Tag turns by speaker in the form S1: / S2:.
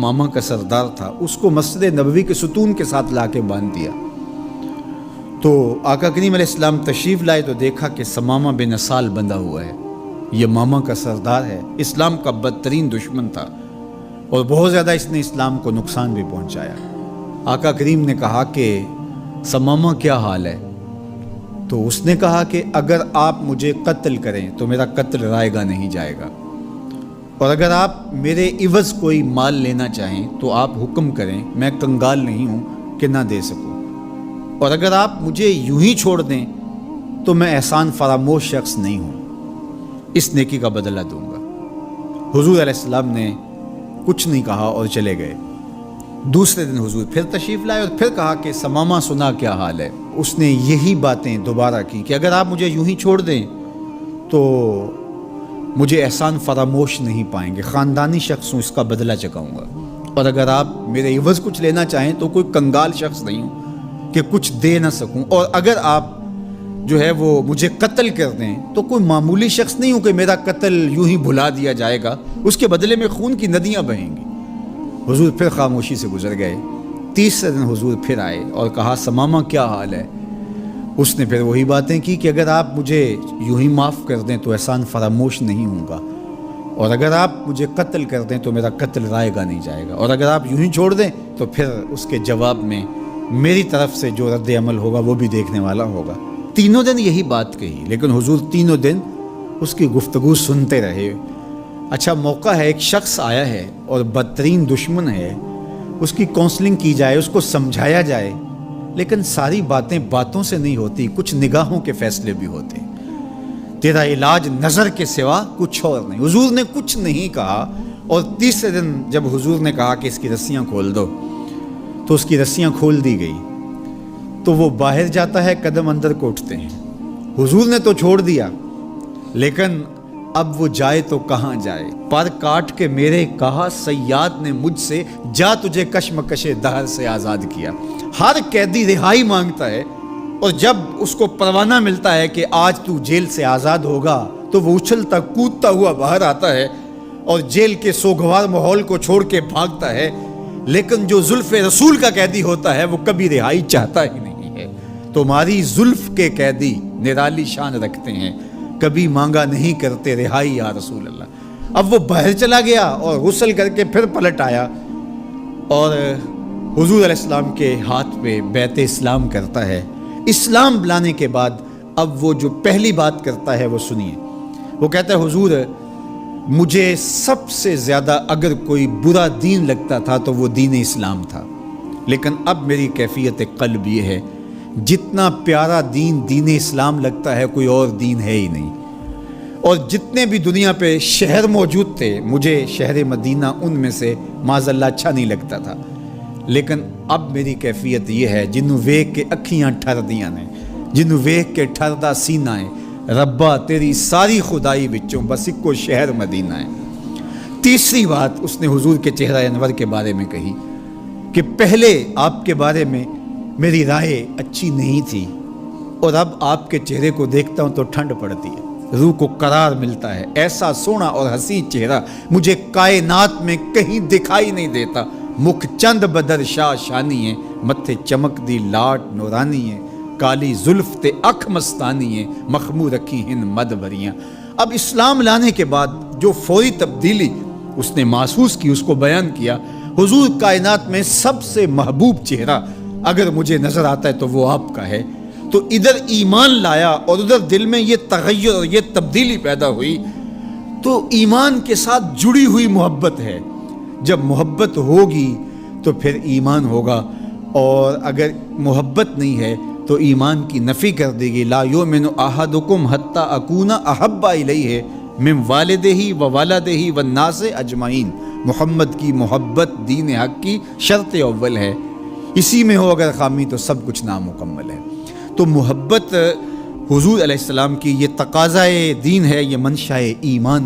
S1: یمامہ کا سردار تھا، اس کو مسجد نبوی کے ستون کے ساتھ لا کے باندھ دیا۔ تو آقا کریم علیہ السلام تشریف لائے تو دیکھا کہ ثمامہ بن اسال بندھا ہوا ہے، یمامہ کا سردار ہے، اسلام کا بدترین دشمن تھا اور بہت زیادہ اس نے اسلام کو نقصان بھی پہنچایا۔ آقا کریم نے کہا کہ ثمامہ کیا حال ہے؟ تو اس نے کہا کہ اگر آپ مجھے قتل کریں تو میرا قتل رائے گا نہیں جائے گا، اور اگر آپ میرے عوض کوئی مال لینا چاہیں تو آپ حکم کریں، میں کنگال نہیں ہوں کہ نہ دے سکوں، اور اگر آپ مجھے یوں ہی چھوڑ دیں تو میں احسان فراموش شخص نہیں ہوں، اس نیکی کا بدلہ دوں گا۔ حضور علیہ السلام نے کچھ نہیں کہا اور چلے گئے۔ دوسرے دن حضور پھر تشریف لائے اور پھر کہا کہ ثمامہ سنا کیا حال ہے؟ اس نے یہی باتیں دوبارہ کی کہ اگر آپ مجھے یوں ہی چھوڑ دیں تو مجھے احسان فراموش نہیں پائیں گے، خاندانی شخص ہوں، اس کا بدلہ چکاؤں گا، اور اگر آپ میرے عوض کچھ لینا چاہیں تو کوئی کنگال شخص نہیں ہوں کہ کچھ دے نہ سکوں، اور اگر آپ جو ہے وہ مجھے قتل کر دیں تو کوئی معمولی شخص نہیں ہوں کہ میرا قتل یوں ہی بھلا دیا جائے گا، اس کے بدلے میں خون کی ندیاں بہیں گی۔ حضور پھر خاموشی سے گزر گئے۔ تیسرے دن حضور پھر آئے اور کہا ثمامہ کیا حال ہے؟ اس نے پھر وہی باتیں کی کہ اگر آپ مجھے یوں ہی معاف کر دیں تو احسان فراموش نہیں ہوں گا، اور اگر آپ مجھے قتل کر دیں تو میرا قتل رائے گا نہیں جائے گا، اور اگر آپ یوں ہی چھوڑ دیں تو پھر اس کے جواب میں میری طرف سے جو رد عمل ہوگا وہ بھی دیکھنے والا ہوگا۔ تینوں دن یہی بات کہی، لیکن حضور تینوں دن اس کی گفتگو سنتے رہے۔ اچھا موقع ہے، ایک شخص آیا ہے اور بدترین دشمن ہے، اس کی کونسلنگ کی جائے، اس کو سمجھایا جائے، لیکن ساری باتیں باتوں سے نہیں ہوتی، کچھ نگاہوں کے فیصلے بھی ہوتے۔ تیرا علاج نظر کے سوا کچھ اور نہیں۔ حضور نے کچھ نہیں کہا، اور تیسرے دن جب حضور نے کہا کہ اس کی رسیاں کھول دو تو اس کی رسیاں کھول دی گئی، تو وہ باہر جاتا ہے، قدم اندر کو اٹھتے ہیں۔ حضور نے تو چھوڑ دیا، لیکن اب وہ جائے تو کہاں جائے؟ پر کاٹ کے میرے کہا صیاد نے مجھ سے، جا تجھے کشمکش دہر سے آزاد کیا۔ ہر قیدی رہائی مانگتا ہے، اور جب اس کو پروانہ ملتا ہے کہ آج تو جیل سے آزاد ہوگا تو وہ اچھلتا کودتا ہوا باہر آتا ہے اور جیل کے سوگوار ماحول کو چھوڑ کے بھاگتا ہے، لیکن جو زلف رسول کا قیدی ہوتا ہے وہ کبھی رہائی چاہتا ہی نہیں ہے۔ تمہاری زلف کے قیدی نرالی شان رکھتے ہیں، کبھی مانگا نہیں کرتے رہائی یا رسول اللہ۔ اب وہ باہر چلا گیا اور غسل کر کے پھر پلٹ آیا اور حضور علیہ السلام کے ہاتھ پہ بیعت اسلام کرتا ہے۔ اسلام لانے کے بعد اب وہ جو پہلی بات کرتا ہے وہ سنیے۔ وہ کہتا ہے حضور مجھے سب سے زیادہ اگر کوئی برا دین لگتا تھا تو وہ دین اسلام تھا، لیکن اب میری کیفیت قلب یہ ہے، جتنا پیارا دین دین اسلام لگتا ہے کوئی اور دین ہے ہی نہیں، اور جتنے بھی دنیا پہ شہر موجود تھے مجھے شہر مدینہ ان میں سے معاذ اللہ اچھا نہیں لگتا تھا، لیکن اب میری کیفیت یہ ہے جنوں ویکھ کے اکھیاں ٹھر دیاں نے، جنوں ویکھ کے ٹھردا سینہ ہے، ربا تیری ساری خدائی وچوں بس اکو شہر مدینہ ہے۔ تیسری بات اس نے حضور کے چہرہ انور کے بارے میں کہی کہ پہلے آپ کے بارے میں میری رائے اچھی نہیں تھی، اور اب آپ کے چہرے کو دیکھتا ہوں تو ٹھنڈ پڑتی ہے، روح کو قرار ملتا ہے، ایسا سونا اور حسین چہرہ مجھے کائنات میں کہیں دکھائی نہیں دیتا۔ مکھ چند بدر شاہ شانی ہے، متھے چمک دی لاٹ نورانی ہے، کالی زلف تے اکھ مستانی ہے، مخمور رکھی ہن مد بھریاں۔ اب اسلام لانے کے بعد جو فوری تبدیلی اس نے محسوس کی اس کو بیان کیا۔ حضور کائنات میں سب سے محبوب چہرہ اگر مجھے نظر آتا ہے تو وہ آپ کا ہے۔ تو ادھر ایمان لایا اور ادھر دل میں یہ تغیر اور یہ تبدیلی پیدا ہوئی، تو ایمان کے ساتھ جڑی ہوئی محبت ہے۔ جب محبت ہوگی تو پھر ایمان ہوگا، اور اگر محبت نہیں ہے تو ایمان کی نفی کر دے گی۔ لا یؤمن احدکم حتی اکون احب الیہ من والدہ و والدہ والناس اجمعین۔ محمد کی محبت دین حق کی شرط اول ہے، اسی میں ہو اگر خامی تو سب کچھ نامکمل ہے۔ تو محبت حضور علیہ السلام کی یہ تقاضۂ دین ہے، یہ منشأ ایمان۔